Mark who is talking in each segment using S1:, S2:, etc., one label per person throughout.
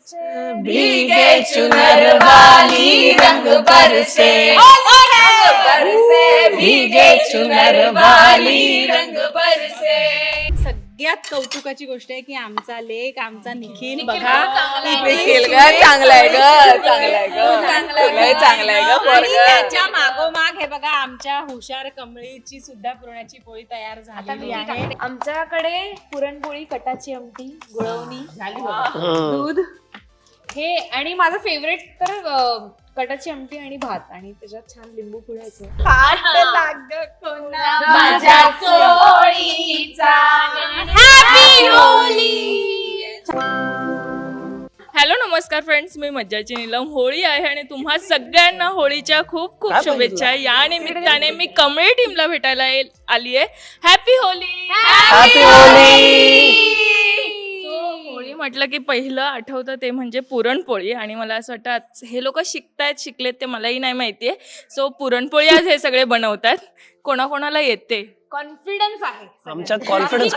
S1: भीगे चुनर वाली रंग बरसे, भीगे चुनर वाली रंग बरसे.
S2: सगळ्यात कौतुकाची गोष्ट आहे की आमचा लेक, आमचा निखिल बघा
S1: चांगलाय ग
S2: त्याच्या मागोमाग हे बघा आमच्या हुशार कमळीची सुद्धा पुरणाची पोळी तयार झालेली आहे.
S3: आमच्याकडे पुरणपोळी, कटाची आमटी, गुळवणी, दूध हे आणि माझं फेवरेट तर कटाची आमटी आणि भात आणि त्याच्यात छान लिंबू पिळायचं.
S4: हॅलो नमस्कार फ्रेंड्स, मी मज्जाची नीलम. होळी आहे आणि तुम्हा सगळ्यांना होळीच्या खूप खूप शुभेच्छा. या निमित्ताने मी कमळी टीमला भेटायला आली आहे. Happy Holy. होळी म्हटलं की पहिलं आठवतं ते म्हणजे पुरणपोळी आणि मला असं वाटतं आज हे लोक शिकलेत ते मलाही नाही माहितीये. सो पुरणपोळी आज हे सगळे बनवतात. कोणाकोणाला येते?
S3: कॉन्फिडन्स आहे
S1: आमच्यात कॉन्फिडन्स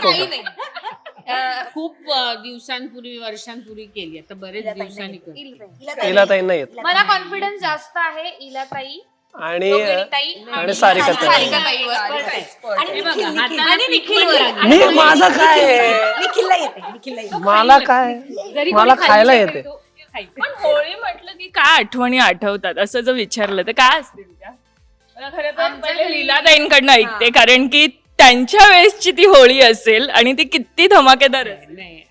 S5: खूप दिवसांपूर्वी वर्षांपूर्वी केली, आता बरेच दिवसांनी
S1: तिला ताई नाही येत
S3: मला कॉन्फिडन्स जास्त आहे. इलाताई
S1: आणि सारिका ताई.
S3: आणि निखिलवर.
S1: मी माझा काय मला काय मला खायला येते.
S4: पण होळी म्हटलं की काय आठवणी आठवतात असं जर विचारलं तर काय असते तुझ्या? मला खरं तर पहिले लीलाताईंकडनं ऐकते, कारण की त्यांच्या वेळेसची ती होळी असेल आणि ती किती धमाकेदार असेल.
S5: नाही,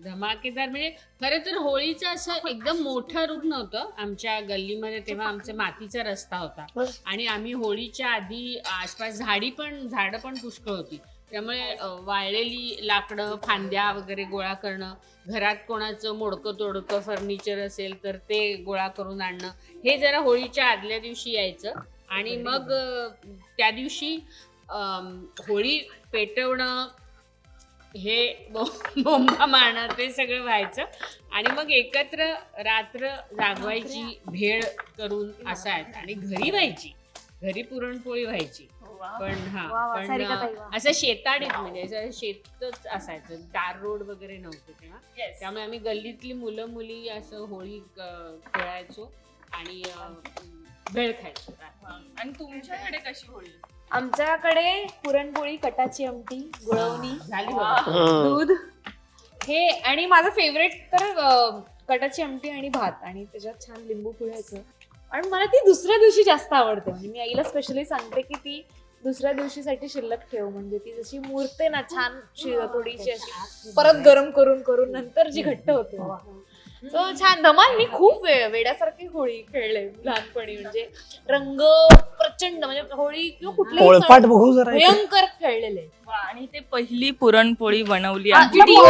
S5: धमाकेदार म्हणजे खरं तर होळीचं असं एकदम मोठं रूप नव्हतं आमच्या गल्लीमध्ये. तेव्हा आमचा मातीचा रस्ता होता आणि आम्ही होळीच्या आधी आसपास झाडं पण पुष्कळ होती. त्यामुळे वाळलेली लाकडं, फांद्या वगैरे गोळा करणं, घरात कोणाचं मोडकं तोडकं फर्निचर असेल तर ते गोळा करून आणणं, हे जरा होळीच्या आदल्या दिवशी यायचं. आणि मग त्या दिवशी होळी पेटवणं, हे बोंबा मारणं, ते सगळं व्हायचं. आणि मग एकत्र रात्र जागवायची, भेळ करून असायचं आणि घरी व्हायची, घरी पुरणपोळी व्हायची. पण असं शेताडीत म्हणजे शेतच असायचं, दार रोड वगैरे नव्हते तेव्हा. त्यामुळे आम्ही गल्लीतली मुलं मुली असं होळी खेळायचो आणि भेळ खायचो.
S4: आणि तुमच्याकडे कशी होळी?
S3: आमच्याकडे पुरणपोळी, कटाची आमटी, गुळवणी, दूध हे आणि माझं फेवरेट तर कटाची आमटी आणि भात आणि त्याच्यात छान लिंबू पिळायचं. आणि मला ती दुसऱ्या दिवशी जास्त आवडते. म्हणजे मी आईला स्पेशली सांगते की ती दुसऱ्या दिवशीसाठी शिल्लक ठेव, म्हणजे ती जशी मुरते ना छान, थोडीशी अशी परत गरम करून करून नंतर जी घट्ट होते. तो छान धमाल. मी खूप वेड्यासारखी होळी खेळले लहानपणी. म्हणजे रंग प्रचंड, म्हणजे होळी किंवा
S1: पोळपाट बघू जरा
S3: भयंकर खेळलेले.
S4: आणि ते पहिली पुरणपोळी बनवली
S3: आमची टीम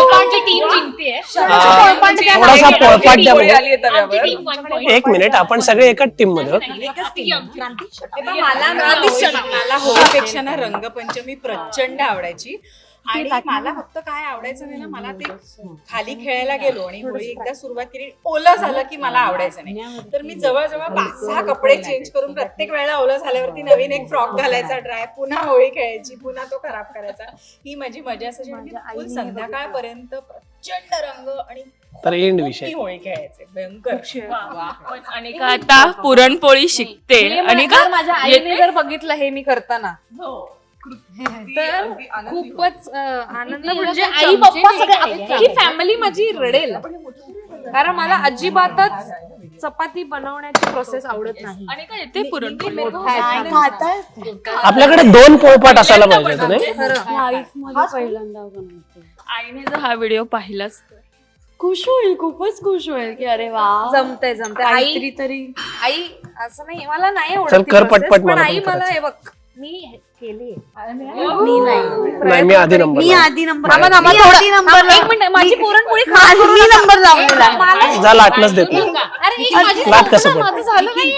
S3: जिंकते.
S1: थोडासा पोळपाट द्या बघू. एक मिनिट, आपण सगळे एकाच टीम मध्ये
S2: मला होळीपेक्षा ना रंगपंचमी प्रचंड आवडायची. आणि मला फक्त काय आवडायचं नाही ना, मला ते खाली खेळायला गेलो आणि होळी एकदा सुरुवात केली, ओलं झालं की मला आवडायचं नाही. तर मी जवळजवळ 5-6 कपडे चेंज करून प्रत्येक वेळेला ओलं झाल्यावरती नवीन एक फ्रॉक घालायचा, ड्राय, पुन्हा होळी खेळायची, पुन्हा तो खराब करायचा. ही माझी मजा असायची. म्हणजे संध्याकाळपर्यंत प्रचंड रंग आणि
S1: तर एंड विषय
S2: होळी खेळायचे भयंकर.
S4: आणि का आता पुरणपोळी शिकते आणि का
S3: माझ्या आईने जर बघितलं हे मी करताना तर खूपच आनंद. म्हणजे आई पप्पा सगळे, ही फॅमिली माझी रडेल, कारण मला अजिबातच चपाती बनवण्याची प्रोसेस आवडत नाही.
S4: आणि काय येते पुरणपोळी?
S1: आपल्याकडे 2 पोळपाट असायला पाहिजे नाही.
S4: आईने जर हा व्हिडिओ पाहिलाच तर
S6: खुश होईल, खूपच खुश होईल की अरे वा,
S3: जमते आई तरी. आई असं नाही, मला नाही आवडत
S1: चल कर पटपट.
S3: पण आई मला हे बघ, मी केली.
S1: मी आधी नंबर
S3: एक मिनिट, माझी पुरणपोळी मी नंबर लावलेला.
S1: जा लाटणंच देत
S3: अरे
S1: लाट कसं
S3: माझं झालं नाही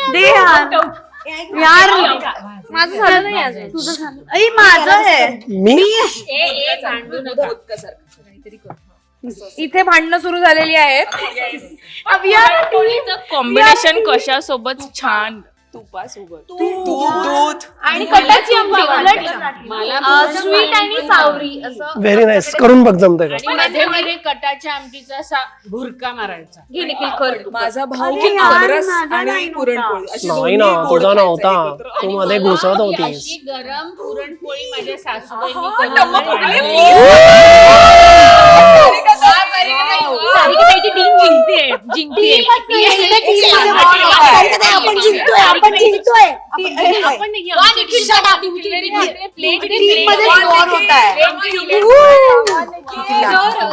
S6: यार,
S3: माझं झालं नाही अजून. तुझं झालं?
S6: आई माझं आहे.
S1: मी
S3: इथे भांडणं सुरू झालेली आहेत.
S4: कॉम्बिनेशन कशासोबत छान. तुपासोबत
S2: दूध
S3: आणि कटाची आमटी
S5: मला
S3: स्वीट आणि सावरी असं.
S1: Very nice. करून बघ जमतंय का?
S5: आणि मध्ये मध्ये कटाच्या आमटीचा असा भुरका मारायचा.
S3: घे निखिल कर तू.
S2: माझा भाऊ आमरस आणि पुरणपोळी अशी
S1: नाही
S2: दोन्ही
S1: ना,
S2: गोड
S1: तुझा
S2: खायचं
S1: नव्हता.
S2: एकत्र.
S1: तू मध्ये घुसत होतीस.
S5: अशी गरम पुरणपोळी माझ्या सासूबाईंनी
S2: टम्मा
S5: करून
S2: फुगले,
S5: आणली.
S3: सारिकाताईची टीम जिंकतेय.
S6: आपण जिंकतोय आपण जिंकतोय
S3: आपण नाही, आमची प्लेट
S6: मध्ये स्कोअर होत आहे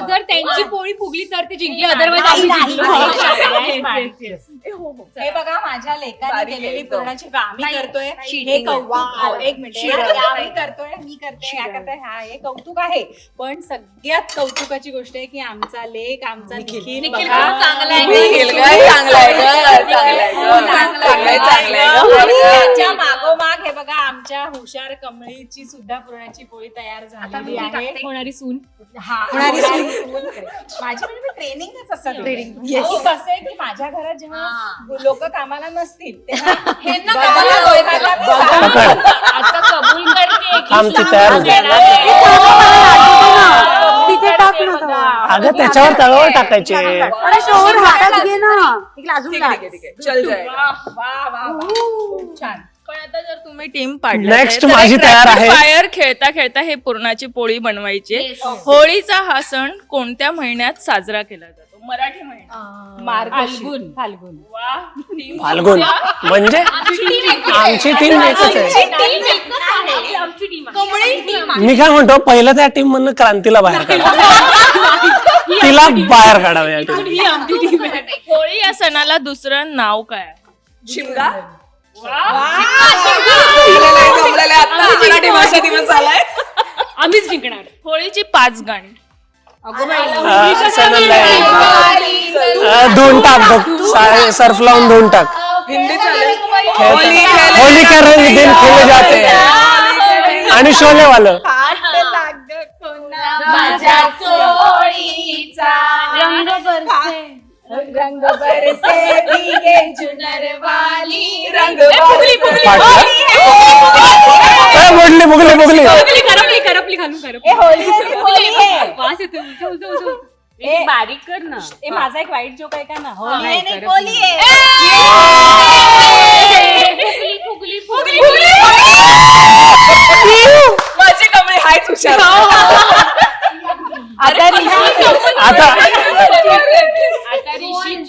S3: जर त्यांची पोळी फुगली तर ते जिंकले, अदरवाईज आम्ही जिंकलो.
S2: हे बघा माझ्या लेकाने केलेली पुरणाची आम्ही करतोय हे कौतुक. एक मिनिट आम्ही करतोय, मी करते, या करताय, हा हे कौतुक आहे. पण सगळ्यात कौतुकाची गोष्ट आहे की आमचा लेक, आमचा निखिल बघा,
S3: चांगला आहे.
S2: निखिल चांगला आहे आणि त्याच्या मागोमाग हे बघा आमच्या हुशार कमळीची सुद्धा पुरणाची पोळी तयार झालेली आहे.
S3: होणारी सून.
S2: होणारी सून. माझी म्हणजे ट्रेनिंगच असतं. कसं आहे की माझ्या घरात जेव्हा लोक कामाला नसतील तेव्हा
S3: कामाला
S2: दोघांना मी
S1: पकड.
S5: आता कबूल करते की
S1: थांब, ती तयार होते.
S6: तिथे टाक ना तेव्हा.
S1: अगं त्याच्यावर तळवर टाकायचे.
S6: अरे शोर हातात घे ना इकडे अजून टाक.
S2: चल जाय. वा वा वा. खूप छान.
S4: पण आता जर तुम्ही टीम पाडली
S1: Next माझी तयार आहे.
S4: फायर खेळता खेळता हे पुरणाची पोळी बनवायची. होळीचा हा सण कोणत्या महिन्यात साजरा केला जातो? मराठी महिन्यात.
S2: फाल्गुन.
S4: वा, team
S1: फाल्गुन म्हणजे आमची टीम एकच आहे. मी काय म्हणतो, पहिलं त्या टीम मधनं क्रांतीला बाहेर काढा. तिला बाहेर काढावं या टीम.
S4: होळी या सणाला दुसरं नाव काय आहे?
S2: शिमगा.
S3: मराठी भाषा दिवस झालाय. आम्हीच जिंकणार.
S4: होळीची 5 गाणी.
S1: धुवून टाक बघ, सर्फ लावून धुवून टाक.
S2: हिंदी चालेल.
S1: होली का रंग दिन खेले जाते आणि शोले वालं.
S2: रंग बरसे भीगे चुनर वाली रंग
S1: बुगली बुगली
S3: करपली घालून कर.
S2: होली आहे.
S3: वास येतो.
S5: बारीक कर ना.
S2: माझा एक वाईट जोक आहे का ना.
S5: नाही,
S2: होली होली आहे. माझी कमळे हायच हुशार.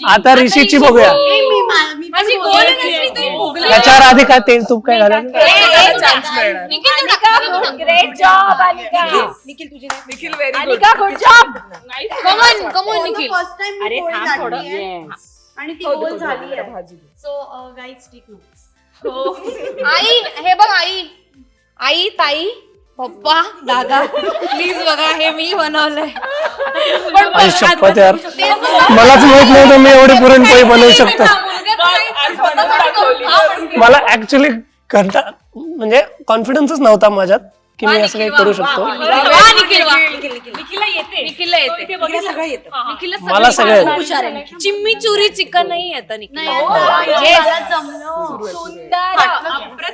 S1: आता ऋषीची बघूया.
S3: माझी गोल नसली तरी फुगली.
S1: त्याच्यावर आधी काय तेल तूप काय घालायचं?
S2: Great job Anika. निखिल तुझी Nikhil very good. Anika good job.
S3: Come on Nikhil.
S6: First time
S2: अरे थांब थोडं.
S6: आणि ती गोल झाली आहे. So guys take notes.
S3: आई हे बघ, आई ताई पप्पा दादा प्लीज बघा, हे मी बनवलंय.
S1: आई शपथ यार, मलाच माहित नव्हतं मी एवढी पुरणपोळी बनवू शकतो. मला ऍक्च्युली म्हणजे कॉन्फिडन्सच नव्हता माझ्यात की मी असं काही करू शकतो. मला सगळं
S3: चिम्मी चुरी चिकन नाही येतं निखिल.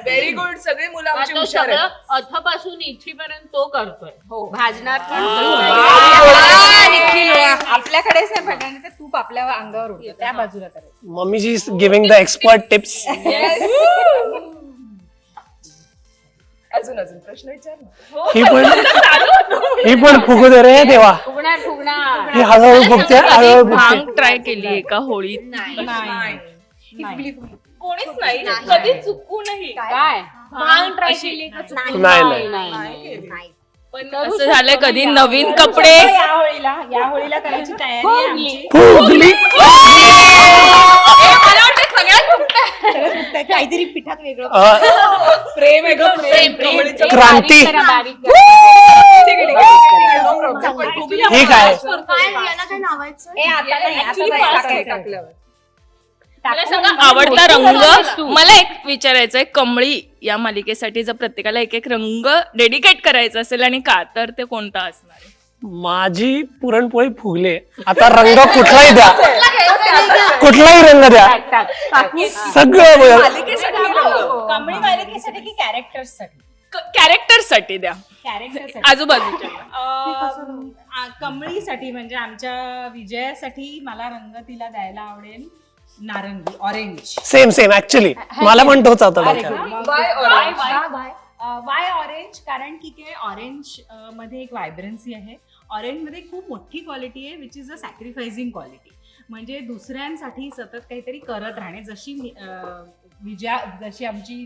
S2: Very good. सगळी मुलं आमची
S5: तो
S2: हुशार आहेत.
S5: सगळं अथपासून इथपर्यंत तो करतोय. भाजणार पण
S2: आपल्याकडेच नाही भेटणार, ते तूप आपल्या अंगावर उडतं त्या बाजूला करायचं.
S1: मम्मीजी गिव्हिंग द एक्सपर्ट टिप्स.
S2: अजून प्रश्न विचार ना.
S1: ही पण फुगू दे रे देवा.
S5: फुगणार.
S1: ही हळूहळू फुगते, हळूहळू फुगते.
S4: भांग ट्राय केली आहे का होळीत? कोणीच नाही, कधी चुकूनही.
S5: काय
S3: भांग ट्राय केली का?
S1: नाही
S4: पण असं झालंय कधी नवीन कपडे
S2: या होळीला करायची तयारी आहे आमची.
S1: फुगली.
S2: काहीतरी पिठात वेगळं
S3: प्रेम आहे ग, प्रेम.
S1: क्रांती. हे काय?
S6: याला काय लावायचं?
S4: मला सगळं आवडता रंग. मला एक विचारायचंय, कमळी या मालिकेसाठी जर प्रत्येकाला एक एक रंग डेडिकेट करायचा असेल आणि का, तर ते कोणता असणार आहे?
S1: माझी पुरणपोळी फुगले. आता रंग कुठलाही द्या, कुठलाही रंग द्या, सगळं
S2: कमळी बालिकेसाठी की कॅरेक्टर्ससाठी?
S4: कॅरेक्टरसाठी द्या,
S2: कॅरेक्टरसाठी.
S4: आजूबाजूच्या.
S2: कमळीसाठी म्हणजे आमच्या विजयासाठी मला रंग तिला द्यायला आवडेल नारंगी, ऑरेंज.
S1: सेम ऍक्च्युली मला पण तोच होता डोक्यात.
S2: Y orange? कारण की काय, ऑरेंज मध्ये एक व्हायब्रन्सी आहे. ऑरेंज मध्ये खूप मोठी क्वालिटी आहे, विच इज अ सॅक्रिफायझिंग क्वालिटी. म्हणजे दुसऱ्यांसाठी सतत काहीतरी करत राहणे, जशी आमची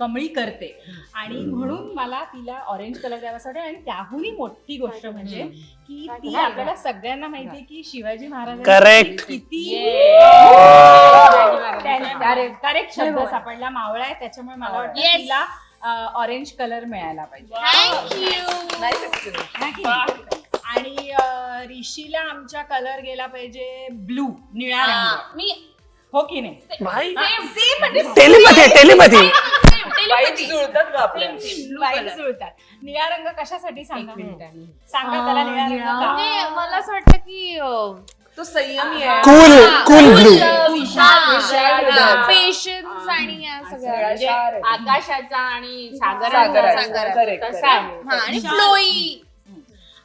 S2: कमळी करते. आणि म्हणून मला तिला ऑरेंज कलर द्यावासा वाटेल. आणि त्याहूनही मोठी गोष्ट म्हणजे की ती आपल्याला सगळ्यांना माहितीये की शिवाजी महाराज
S1: Correct.
S2: किती करेक्ट शब्द सापडला, मावळा आहे. त्याच्यामुळे मला वाटतं तिला ऑरेंज कलर मिळायला पाहिजे. आणि ऋषीला आमच्या कलर गेला पाहिजे ब्लू, निळा रंग. हो की नाही?
S1: टेलिपॅथी
S2: Vibes जुळतात. निळा रंग कशासाठी सांगा त्याला निळा रंग का?
S3: म्हणजे मला असं वाटतं की
S6: तो संयमी आहे.
S1: Cool blue.
S3: पेशन्स आणि या सगळ्या
S5: म्हणजे आकाशाचा आणि सागराचा तसा आहे.
S3: हा, आणि फ्लोई.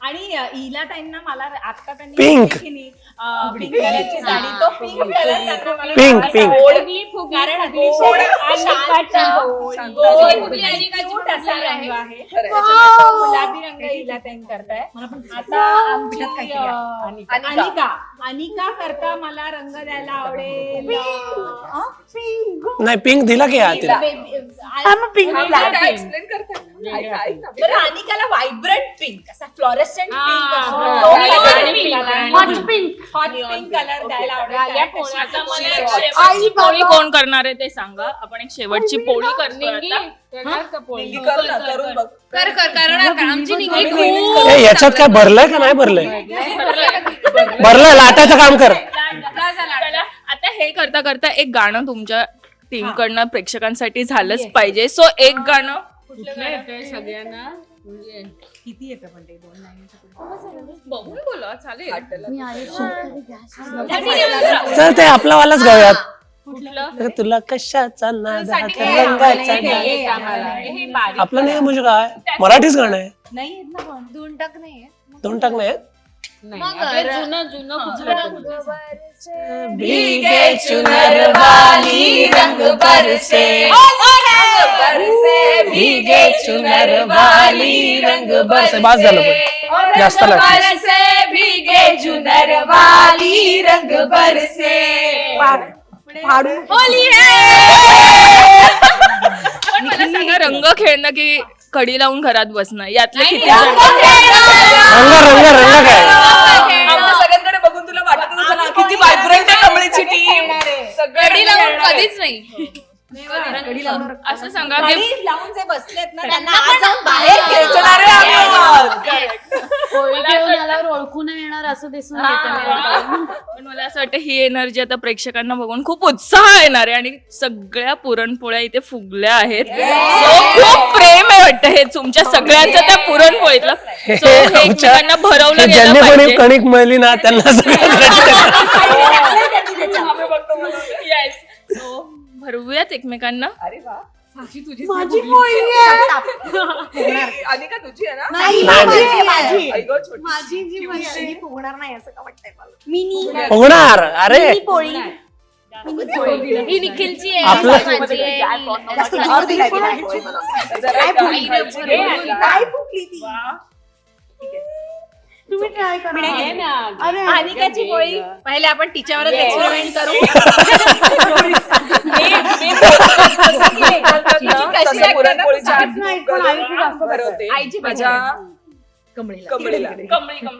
S2: आणि इला ताईंना मला आता त्यांनी
S1: Pink.
S2: पिंक कलरची साडी, तो पिंक कलर त्यांना मला
S1: Pink,
S2: आवडला.
S1: pink.
S2: ओढली फुगली, कारण अतिशय अनिकाचा गोड आणि cute असा रंग आहे. त्याच्यामुळे तो गुलाबी रंग इला ताईं करताय. आता आमची अनिका करता मला रंग द्यायला आवडेल
S1: नाही पिंक दिला की हा तिला.
S6: एक्सप्लेन करते.
S2: बरं, अनिकाला व्हायब्रंट पिंक, असा fluorescent pink
S5: hot pink.
S2: Hot pink colour द्यायला आवडेल.
S4: आता मला एक शेवटची पोळी कोण करणार आहे ते सांगा. आपण एक शेवटची पोळी करतो आता.
S6: करून बघ.
S3: करणार का? आमची निघी खूप
S1: ए, याच्यात काय भरलंय का नाही भरलंय? भरलंय, लाटाचं काम कर.
S4: चला, आता हे करता करता एक गाणं तुमच्या टीम कडनं प्रेक्षकांसाठी झालंच पाहिजे. सो एक गाणं
S5: कुठलं येतंय सगळ्यांना म्हणजे
S2: किती येतं पण ते 2 लाईनीचं?
S4: बघून बोला, चालेल.
S1: तर ते आपला वालाच गाऊयात.
S4: कुठलं?
S1: तुला कशाचा नाद रंगाचा नाद. आपलं नाही म्हणजे काय, मराठीच गाणं आहे.
S2: नाही येत ना पण.
S3: दोन टाक नाहीये.
S1: 2 टाक नाही.
S5: जुनं कुठलं
S1: भीगे चुनर वाली रंग बरसे, भीगे चुनर वाली रंग बरसे. बस झालं पण जास्त लागतं.
S6: भीगे जुनर वाली रंग बरसे.
S3: होली है.
S4: पण मला सांगा, रंग खेळणं की कडी लावून घरात बसणं, यातले किती
S1: रंग रंग रंग काय?
S6: आमच्या सगळ्यांकडे बघून तुला वाटत असेल ना किती व्हायब्रंट आहे कमळीची टीम.
S3: कडी लावून कधीच नाही.
S4: असं सांगा की
S2: कडी लावून जे बसलेत ना, त्यांना
S6: आज जाऊन बाहेर खेचणारे आम्ही आहोत.
S5: ओळखून येणार असं दिसून येतं.
S4: पण मला असं वाटतं ही एनर्जी आता प्रेक्षकांना बघून खूप उत्साह येणार आहे. आणि सगळ्या पुरणपोळ्या इथे फुगल्या आहेत. So, खूप प्रेम आहे वाटतं हे तुमच्या सगळ्यांचं त्या पुरणपोळीतलं. So, हे एकमेकांना भरवलं गेलं
S1: ज्यांनी कोणी
S4: पाहिजे.
S1: कणिक मळली ना त्यांना सगळं
S4: Yes. So, भरवूयात एकमेकांना.
S6: अरे वा.
S2: माझी
S6: अनिका तुझी आहे ना?
S1: नाही.
S6: आई गं, छोटी. माझी जी मशीन फुगणार नाही असं का वाटतंय मला.
S2: मिनी
S1: होणार. अरे
S3: ही निखिलची आहे.
S1: आपलं-
S3: माझी आहे.
S6: जोर दिलाय तिला. जरा एक काय फुगली ती? तुम्ही ट्राय करा.
S2: अनिकाची पोळी पहिले आपण तिच्यावरच एक्सपेरिमेंट करू.
S6: तसं पुरणपोळीच्या आत भरवते.
S2: आईची
S6: माझ्या
S2: कमळीला.
S6: कमळीला.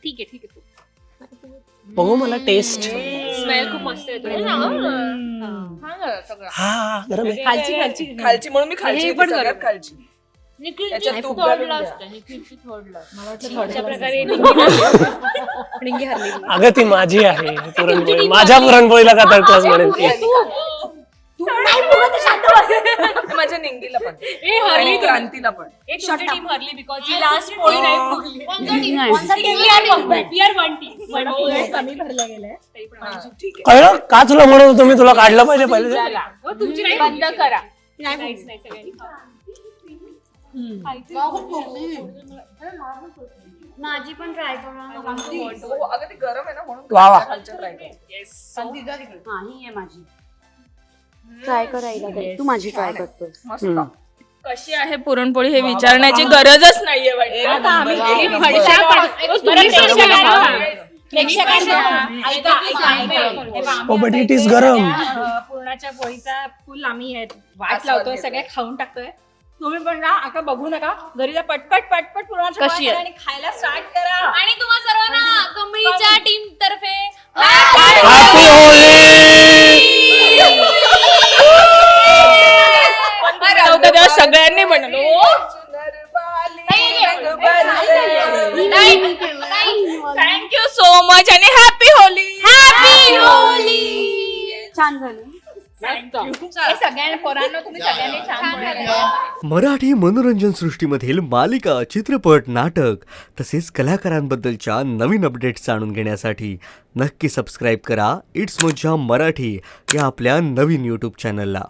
S3: ठीक आहे.
S1: बघू मला टेस्ट.
S4: स्मेल खूप मस्त येतो.
S1: हा गरम आहे.
S6: खालची म्हणून मी खालची घेते, सगळ्यात खालची.
S5: निखिलची
S6: त्याच्यात तूप
S5: थर्ड
S6: घालून
S5: ला
S6: द्या.
S5: असतं. निखिलची थर्ड ला.
S2: अशा प्रकारे
S1: अगं ती माझी आहे पुरणपोळी. माझ्या पुरणपोळीला का तळतोस म्हणेन ती.
S6: माझ्या निंगीला पण
S5: हरली
S6: आणि क्रांतीला पण.
S5: एक छोटी टीम हरली बिकॉज ही लास्ट पोळी नाही फुगली. We are one team.
S2: कमी भरल्या गेल्या
S1: कळलं का तुला म्हणत होतो मी तुला काढलं पाहिजे पहिले
S3: तुमची नाही बंद करा.
S6: माझी पण ट्राय करा.
S1: वा वा
S6: हा ही आहे माझी. ट्राय करायला तू माझी ट्राय करतो.
S4: कशी आहे पुरणपोळी हे विचारण्याची गरजच नाहीये
S1: बट इट इज गरम.
S2: पुरणाच्या पोळीचा फुल आम्ही वाट लावतोय, सगळे खाऊन टाकतोय. तुम्ही पण ना आता बघू नका, घरी जा पटपट पटपट पुरणाच्या
S3: कशी
S2: पोळ्या
S3: आहे?
S2: करा आणि खायला स्टार्ट करा.
S3: आणि तुम्हा सर्वांना कमळीच्या टीम तर्फे
S1: हॅपी होली.
S4: तेव्हा सगळ्यांनी म्हणलो थँक्यू सो मच आणि हॅपी होली.
S3: Happy Holy.
S6: छान झालं.
S2: सगळ्यांना पोरांना तुम्ही सगळ्यांनी छान बोलले.
S7: मराठी मनोरंजन सृष्टीमधील मालिका, चित्रपट, नाटक तसेच कलाकारांबद्दलच्या नवीन अपडेट्स जाणून घेण्यासाठी नक्की सबस्क्राईब करा इट्स मज्जा मराठी या आपल्या नवीन यूट्यूब चॅनलला.